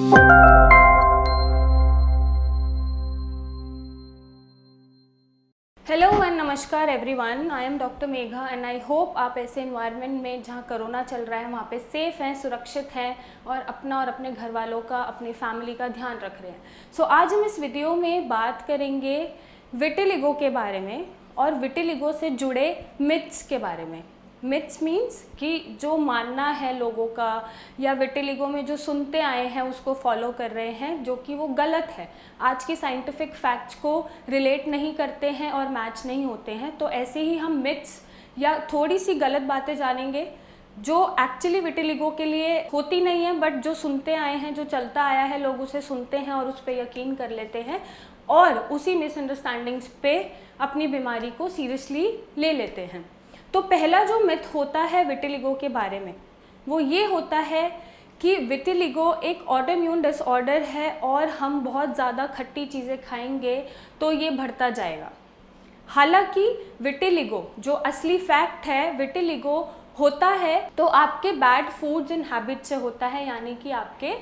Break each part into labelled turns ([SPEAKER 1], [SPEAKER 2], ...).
[SPEAKER 1] Hello and नमस्कार everyone, I am doctor Megha and I hope आप ऐसे इन्वायरमेंट में जहाँ कोरोना चल रहा है वहाँ पे सेफ़ हैं, सुरक्षित हैं और अपना और अपने घर वालों का, अपनी फैमिली का ध्यान रख रहे हैं। सो आज हम इस वीडियो में बात करेंगे विटिलिगो के बारे में और विटिलिगो से जुड़े मिथ्स के बारे में। मिथ्स मीन्स कि जो मानना है लोगों का या विटिलिगो में जो सुनते आए हैं उसको फॉलो कर रहे हैं, जो कि वो गलत है, आज की साइंटिफिक फैक्ट्स को रिलेट नहीं करते हैं और मैच नहीं होते हैं। तो ऐसे ही हम मिथ्स या थोड़ी सी गलत बातें जानेंगे जो एक्चुअली विटिलिगो के लिए होती नहीं है, बट जो सुनते आए हैं, जो चलता आया है, लोग उसे सुनते हैं और उस पर यकीन कर लेते हैं और उसी मिसअंडरस्टैंडिंग्स पे अपनी बीमारी को सीरियसली ले लेते हैं। तो पहला जो मिथ होता है विटिलिगो के बारे में वो ये होता है कि विटिलिगो एक ऑटोइम्यून डिसऑर्डर है और हम बहुत ज़्यादा खट्टी चीज़ें खाएंगे तो ये बढ़ता जाएगा। हालांकि विटिलिगो जो असली फैक्ट है, विटिलिगो होता है तो आपके बैड फूड्स एंड हैबिट से होता है, यानी कि आपके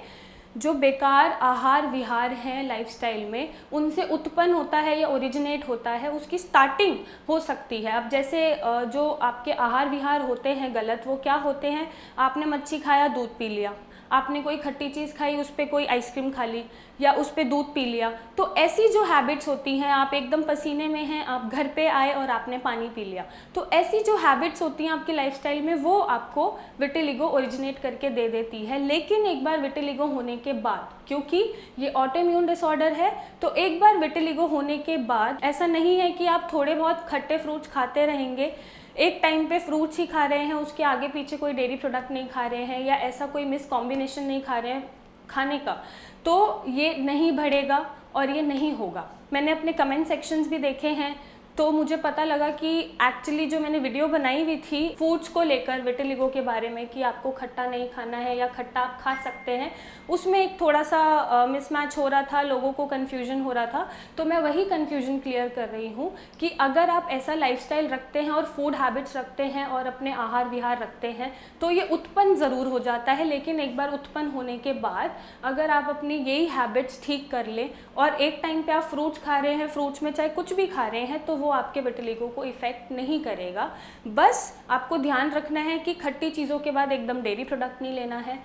[SPEAKER 1] जो बेकार आहार विहार हैं लाइफस्टाइल में उनसे उत्पन्न होता है या ओरिजिनेट होता है, उसकी स्टार्टिंग हो सकती है। अब जैसे जो आपके आहार विहार होते हैं गलत, वो क्या होते हैं, आपने मच्छी खाया, दूध पी लिया, आपने कोई खट्टी चीज़ खाई, उस पर कोई आइसक्रीम खा ली या उस पर दूध पी लिया। तो ऐसी जो हैबिट्स होती हैं, आप एकदम पसीने में हैं, आप घर पे आए और आपने पानी पी लिया, तो ऐसी जो हैबिट्स होती हैं आपकी लाइफस्टाइल में वो आपको विटिलिगो ओरिजिनेट करके दे देती है। लेकिन एक बार विटिलिगो होने के बाद, क्योंकि ये ऑटोइम्यून डिसऑर्डर है, तो एक बार विटिलिगो होने के बाद ऐसा नहीं है कि आप थोड़े बहुत खट्टे फ्रूट्स खाते रहेंगे, एक टाइम पे फ्रूट्स ही खा रहे हैं, उसके आगे पीछे कोई डेयरी प्रोडक्ट नहीं खा रहे हैं या ऐसा कोई मिस कॉम्बिनेशन नहीं खा रहे हैं खाने का, तो ये नहीं बढ़ेगा और ये नहीं होगा। मैंने अपने कमेंट सेक्शंस भी देखे हैं तो मुझे पता लगा कि एक्चुअली जो मैंने वीडियो बनाई हुई थी फूड्स को लेकर विटिलिगो के बारे में कि आपको खट्टा नहीं खाना है या खट्टा आप खा सकते हैं, उसमें एक थोड़ा सा मिसमैच हो रहा था, लोगों को कन्फ्यूजन हो रहा था। तो मैं वही कन्फ्यूजन क्लियर कर रही हूँ कि अगर आप ऐसा लाइफस्टाइल रखते हैं और फूड हैबिट्स रखते हैं और अपने आहार विहार रखते हैं तो ये उत्पन्न ज़रूर हो जाता है, लेकिन एक बार उत्पन्न होने के बाद अगर आप अपनी यही हैबिट्स ठीक कर लें और एक टाइम पे आप फ्रूट्स खा रहे हैं, फ्रूट्स में चाहे कुछ भी खा रहे हैं, तो वो आपके विटिलिगो को इफ़ेक्ट नहीं करेगा। बस आपको ध्यान रखना है कि खट्टी चीज़ों के बाद एकदम डेयरी प्रोडक्ट नहीं लेना है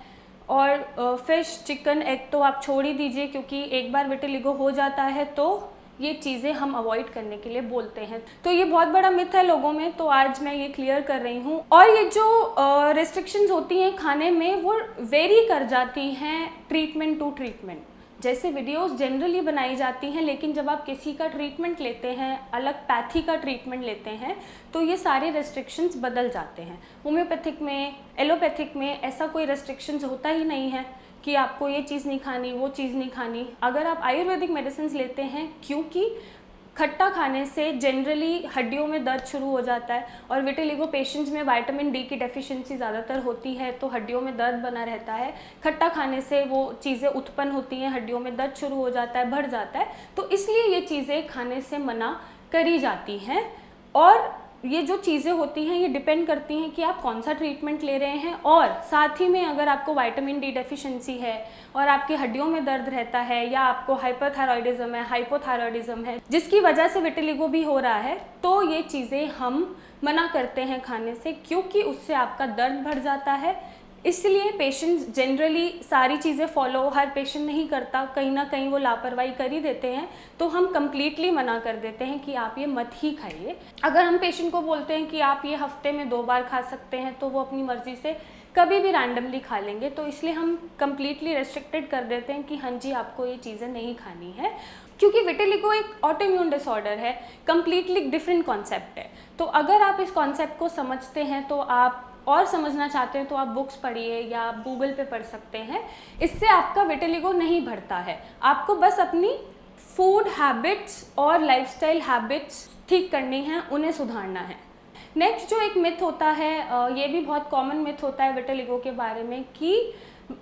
[SPEAKER 1] और फिश, चिकन, एग तो आप छोड़ ही दीजिए, क्योंकि एक बार विटिलिगो हो जाता है तो ये चीज़ें हम अवॉइड करने के लिए बोलते हैं। तो ये बहुत बड़ा मिथ है लोगों में, तो आज मैं ये क्लियर कर रही हूँ। और ये जो रिस्ट्रिक्शंस होती हैं खाने में वो वेरी कर जाती हैं ट्रीटमेंट टू ट्रीटमेंट। जैसे वीडियोस जनरली बनाई जाती हैं, लेकिन जब आप किसी का ट्रीटमेंट लेते हैं, अलग पैथी का ट्रीटमेंट लेते हैं, तो ये सारे रेस्ट्रिक्शंस बदल जाते हैं। होम्योपैथिक में, एलोपैथिक में ऐसा कोई रेस्ट्रिक्शंस होता ही नहीं है कि आपको ये चीज़ नहीं खानी, वो चीज़ नहीं खानी। अगर आप आयुर्वेदिक मेडिसिन लेते हैं, क्योंकि खट्टा खाने से जनरली हड्डियों में दर्द शुरू हो जाता है और विटिलिगो पेशेंट्स में विटामिन डी की डेफिशिएंसी ज़्यादातर होती है, तो हड्डियों में दर्द बना रहता है। खट्टा खाने से वो चीज़ें उत्पन्न होती हैं, हड्डियों में दर्द शुरू हो जाता है, बढ़ जाता है, तो इसलिए ये चीज़ें खाने से मना करी जाती हैं। और ये जो चीज़ें होती हैं ये डिपेंड करती हैं कि आप कौन सा ट्रीटमेंट ले रहे हैं, और साथ ही में अगर आपको विटामिन डी डेफिशिएंसी है और आपकी हड्डियों में दर्द रहता है या आपको हाइपरथायरॉयडिज्म है, हाइपोथायरॉयडिज्म है, जिसकी वजह से विटिलिगो भी हो रहा है, तो ये चीज़ें हम मना करते हैं खाने से, क्योंकि उससे आपका दर्द बढ़ जाता है। इसलिए पेशेंट्स जनरली सारी चीज़ें फॉलो हर पेशेंट नहीं करता, कहीं ना कहीं वो लापरवाही कर ही देते हैं, तो हम कम्प्लीटली मना कर देते हैं कि आप ये मत ही खाइए। अगर हम पेशेंट को बोलते हैं कि आप ये हफ्ते में 2 बार खा सकते हैं, तो वो अपनी मर्ज़ी से कभी भी रैंडमली खा लेंगे, तो इसलिए हम कम्प्लीटली रेस्ट्रिक्टेड कर देते हैं कि हाँ जी आपको ये चीज़ें नहीं खानी है, क्योंकि विटिलिगो एक ऑटोइम्यून डिसऑर्डर है, कम्प्लीटली डिफरेंट कॉन्सेप्ट है। तो अगर आप इस कॉन्सेप्ट को समझते हैं तो आप और समझना चाहते हैं तो आप बुक्स पढ़िए या आप गूगल पे पढ़ सकते हैं। इससे आपका विटिलिगो नहीं बढ़ता है, आपको बस अपनी फूड हैबिट्स और लाइफस्टाइल हैबिट्स ठीक करनी है, उन्हें सुधारना है। नेक्स्ट जो एक मिथ होता है, ये भी बहुत कॉमन मिथ होता है विटिलिगो के बारे में कि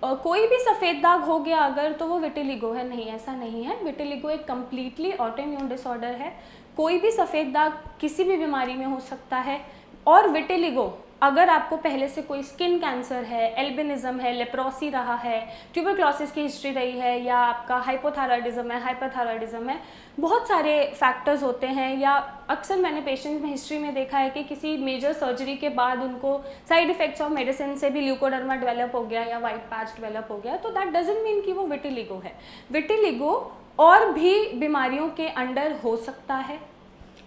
[SPEAKER 1] कोई भी सफ़ेद दाग हो गया अगर तो वो विटिलिगो है। नहीं, ऐसा नहीं है। विटिलिगो एक कम्प्लीटली ऑटोइम्यून डिसऑर्डर है। कोई भी सफ़ेद दाग किसी भी बीमारी में हो सकता है और विटिलिगो अगर आपको पहले से कोई स्किन कैंसर है, एल्बिनिज्म है, लेप्रोसी रहा है, ट्यूबरक्लोसिस की हिस्ट्री रही है, या आपका हाइपोथायरॉयडिज्म है, हाइपरथायरॉयडिज्म है, बहुत सारे फैक्टर्स होते हैं। या अक्सर मैंने पेशेंट में हिस्ट्री में देखा है कि किसी मेजर सर्जरी के बाद उनको साइड इफ़ेक्ट्स ऑफ मेडिसिन से भी ल्यूकोडर्मा डेवलप हो गया या वाइट पैच डेवलप हो गया, तो दैट डजंट मीन कि वो विटिलिगो है। विटिलिगो और भी बीमारियों के अंडर हो सकता है।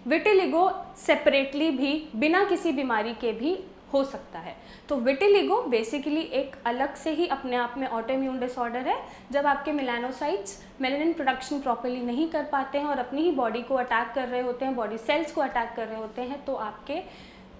[SPEAKER 1] विटिलिगो सेपरेटली भी बिना किसी बीमारी के भी हो सकता है। तो विटिलिगो बेसिकली एक अलग से ही अपने आप में ऑटोइम्यून डिसऑर्डर है, जब आपके मेलानोसाइट्स मेलानिन प्रोडक्शन प्रॉपर्ली नहीं कर पाते हैं और अपनी ही बॉडी को अटैक कर रहे होते हैं, बॉडी सेल्स को अटैक कर रहे होते हैं, तो आपके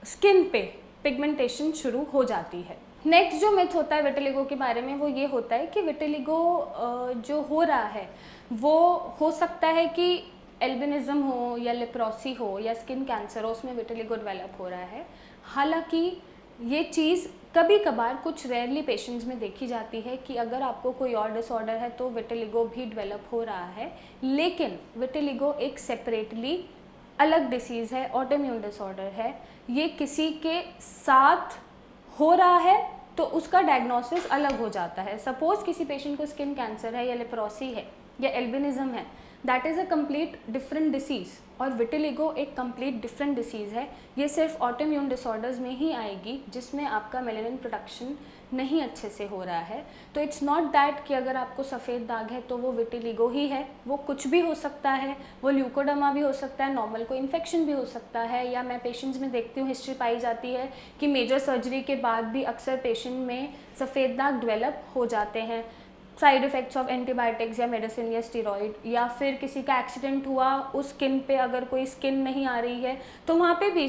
[SPEAKER 1] स्किन पे पिगमेंटेशन शुरू हो जाती है। नेक्स्ट जो मिथ होता है विटिलिगो के बारे में वो ये होता है कि विटिलिगो जो हो रहा है वो हो सकता है कि एल्बिनिज्म हो या लेप्रोसी हो या स्किन कैंसर हो, उसमें विटिलिगो डेवलप हो रहा है। हालांकि ये चीज़ कभी कभार कुछ रेयरली पेशेंट्स में देखी जाती है कि अगर आपको कोई और डिसऑर्डर है तो विटिलिगो भी डेवलप हो रहा है, लेकिन विटिलिगो एक सेपरेटली अलग डिसीज़ है, ऑटोइम्यून डिसऑर्डर है। ये किसी के साथ हो रहा है तो उसका डायग्नोसिस अलग हो जाता है। सपोज़ किसी पेशेंट को स्किन कैंसर है या लेप्रोसी है या एल्बिनिज्म है, that is a complete different disease, और विटिलिगो एक कंप्लीट डिफरेंट डिसीज़ है। ये सिर्फ ऑटोइम्यून डिसऑर्डर्स में ही आएगी जिसमें आपका मेलानिन प्रोडक्शन नहीं अच्छे से हो रहा है। तो इट्स नॉट दैट कि अगर आपको सफ़ेद दाग है तो वो विटिलिगो ही है, वो कुछ भी हो सकता है, वो ल्यूकोडर्मा भी हो सकता है, नॉर्मल कोई इन्फेक्शन भी हो सकता है। या मैं पेशेंट्स में देखती हूँ हिस्ट्री पाई जाती है कि मेजर सर्जरी के बाद भी अक्सर पेशेंट में सफ़ेद दाग डेवलप हो जाते हैं, साइड इफ़ेक्ट्स ऑफ एंटीबायोटिक्स या मेडिसिन या स्टीरॉइड, या फिर किसी का एक्सीडेंट हुआ, उस स्किन पे अगर कोई स्किन नहीं आ रही है तो वहाँ पे भी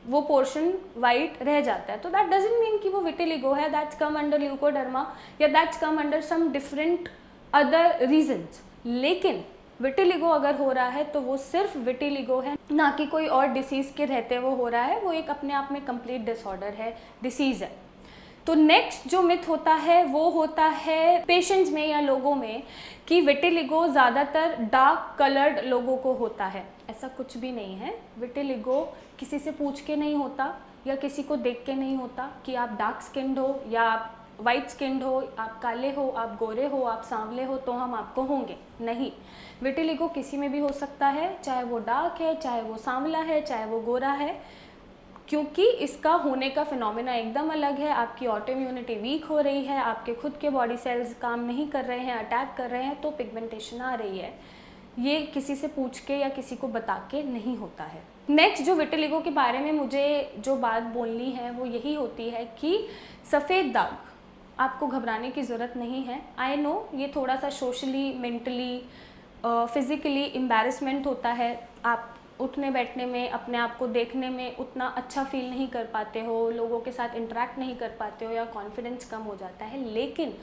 [SPEAKER 1] वो पोर्शन वाइट रह जाता है। तो दैट डजंट मीन कि वो विटिलिगो है, दैट्स कम अंडर ल्यूकोडर्मा या that's come under some different other reasons. लेकिन विटिलिगो अगर हो रहा है तो वो सिर्फ विटिलिगो है, ना कि कोई और डिसीज़ के रहते वो हो रहा है। वो एक अपने आप में कंप्लीट डिसऑर्डर है, डिसीज़ है। तो नेक्स्ट जो मिथ होता है वो होता है पेशेंट्स में या लोगों में कि विटिलिगो ज़्यादातर डार्क कलर्ड लोगों को होता है। ऐसा कुछ भी नहीं है। विटिलिगो किसी से पूछ के नहीं होता या किसी को देख के नहीं होता कि आप डार्क स्किन्ड हो या आप वाइट स्किन्ड हो, आप काले हो, आप गोरे हो, आप सांवले हो तो हम आपको होंगे, नहीं। विटिलिगो किसी में भी हो सकता है, चाहे वो डार्क है, चाहे वो सांवला है, चाहे वो गोरा है, क्योंकि इसका होने का फिनोमेना एकदम अलग है। आपकी ऑटोइम्यूनिटी वीक हो रही है, आपके खुद के बॉडी सेल्स काम नहीं कर रहे हैं, अटैक कर रहे हैं, तो पिगमेंटेशन आ रही है। ये किसी से पूछ के या किसी को बता के नहीं होता है। नेक्स्ट जो विटिलिगो के बारे में मुझे जो बात बोलनी है वो यही होती है कि सफ़ेद दाग, आपको घबराने की ज़रूरत नहीं है। आई नो ये थोड़ा सा सोशली, मेंटली, फिज़िकली एम्बैरेसमेंट होता है। आप उठने बैठने में, अपने आप को देखने में उतना अच्छा फील नहीं कर पाते हो, लोगों के साथ इंटरेक्ट नहीं कर पाते हो या कॉन्फिडेंस कम हो जाता है, लेकिन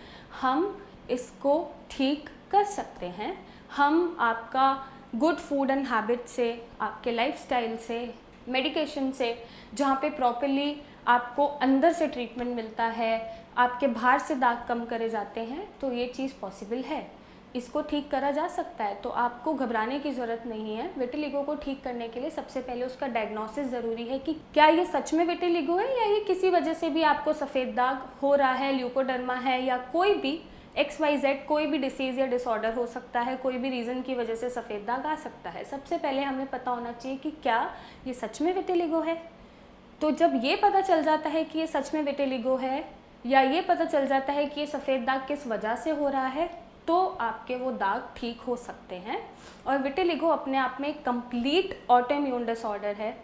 [SPEAKER 1] हम इसको ठीक कर सकते हैं। हम आपका गुड फूड एंड हैबिट से, आपके लाइफस्टाइल से, मेडिकेशन से, जहाँ पे प्रॉपर्ली आपको अंदर से ट्रीटमेंट मिलता है, आपके बाहर से दाग कम करे जाते हैं, तो ये चीज़ पॉसिबल है, इसको ठीक करा जा सकता है। तो आपको घबराने की ज़रूरत नहीं है। विटिलिगो को ठीक करने के लिए सबसे पहले उसका डायग्नोसिस ज़रूरी है कि क्या ये सच में विटिलिगो है या ये किसी वजह से भी आपको सफ़ेद दाग हो रहा है, ल्यूकोडर्मा है या कोई भी XYZ कोई भी डिसीज़ या डिसऑर्डर हो सकता है, कोई भी रीज़न की वजह से सफ़ेद दाग आ सकता है। सबसे पहले हमें पता होना चाहिए कि क्या ये सच में विटिलिगो है। तो जब ये पता चल जाता है कि ये सच में विटिलिगो है या ये पता चल जाता है कि ये सफ़ेद दाग किस वजह से हो रहा है, तो आपके वो दाग ठीक हो सकते हैं। और विटिलिगो अपने आप में कंप्लीट ऑटोइम्यून डिसऑर्डर है।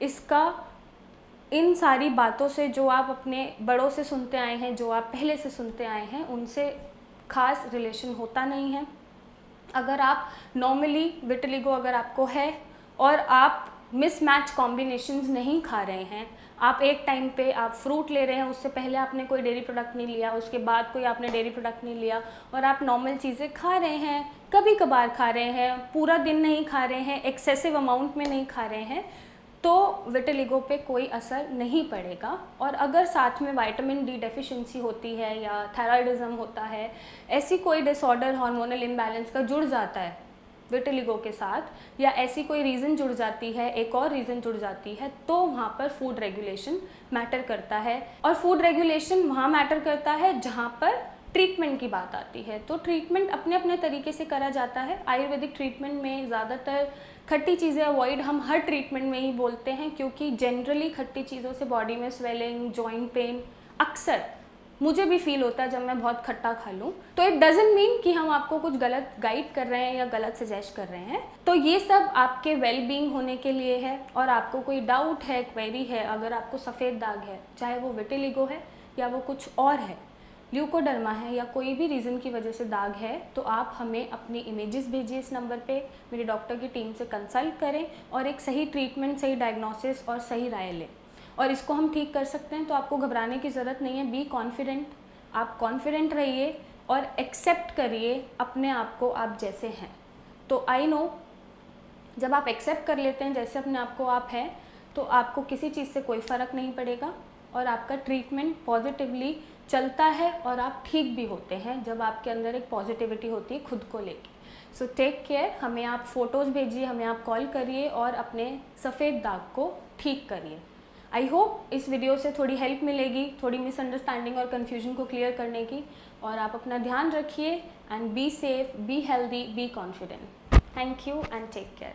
[SPEAKER 1] इसका इन सारी बातों से जो आप अपने बड़ों से सुनते आए हैं, जो आप पहले से सुनते आए हैं, उनसे खास रिलेशन होता नहीं है। अगर आप नॉर्मली विटिलिगो अगर आपको है और आप मिसमैच कॉम्बिनेशंस नहीं खा रहे हैं, आप एक टाइम पे आप फ्रूट ले रहे हैं, उससे पहले आपने कोई डेयरी प्रोडक्ट नहीं लिया, उसके बाद कोई आपने डेयरी प्रोडक्ट नहीं लिया, और आप नॉर्मल चीज़ें खा रहे हैं, कभी कभार खा रहे हैं, पूरा दिन नहीं खा रहे हैं, एक्सेसिव अमाउंट में नहीं खा रहे हैं, तो विटिलिगो पे कोई असर नहीं पड़ेगा। और अगर साथ में विटामिन डी डेफिशिएंसी होती है या थायराइडिज्म होता है, ऐसी कोई डिसऑर्डर हार्मोनल इम्बैलेंस का जुड़ जाता है, विटिलिगो के साथ, या ऐसी कोई रीज़न जुड़ जाती है, एक और रीज़न जुड़ जाती है, तो वहाँ पर फूड रेगुलेशन मैटर करता है। और फूड रेगुलेशन वहाँ मैटर करता है जहाँ पर ट्रीटमेंट की बात आती है। तो ट्रीटमेंट अपने अपने तरीके से करा जाता है। आयुर्वेदिक ट्रीटमेंट में ज़्यादातर खट्टी चीज़ें अवॉइड हम हर ट्रीटमेंट में ही बोलते हैं, क्योंकि जनरली खट्टी चीज़ों से बॉडी में स्वेलिंग, जॉइंट पेन अक्सर मुझे भी फील होता है जब मैं बहुत खट्टा खा लूँ। तो इट डजंट मीन कि हम आपको कुछ गलत गाइड कर रहे हैं या गलत सजेस्ट कर रहे हैं। तो ये सब आपके वेल बीइंग होने के लिए है। और आपको कोई डाउट है, क्वेरी है, अगर आपको सफ़ेद दाग है, चाहे वो विटिलिगो है या वो कुछ और है, ल्यूकोडर्मा है या कोई भी रीज़न की वजह से दाग है, तो आप हमें अपनी इमेजेस भेजिए इस नंबर पे, मेरी डॉक्टर की टीम से कंसल्ट करें और एक सही ट्रीटमेंट, सही डायग्नोसिस और सही राय लें। और इसको हम ठीक कर सकते हैं। तो आपको घबराने की ज़रूरत नहीं है। बी कॉन्फिडेंट, आप कॉन्फिडेंट रहिए और एक्सेप्ट करिए अपने आप को आप जैसे हैं। तो आई नो जब आप एक्सेप्ट कर लेते हैं जैसे अपने आप को आप हैं, तो आपको किसी चीज़ से कोई फ़र्क नहीं पड़ेगा और आपका ट्रीटमेंट पॉजिटिवली चलता है और आप ठीक भी होते हैं जब आपके अंदर एक पॉजिटिविटी होती है खुद को लेके। So take care. हमें आप फ़ोटोज़ भेजिए, हमें आप कॉल करिए और अपने सफ़ेद दाग को ठीक करिए। आई होप इस वीडियो से थोड़ी हेल्प मिलेगी, थोड़ी मिसअंडरस्टैंडिंग और कन्फ्यूजन को क्लियर करने की। और आप अपना ध्यान रखिए and be safe, be healthy, be confident. Thank you and take care.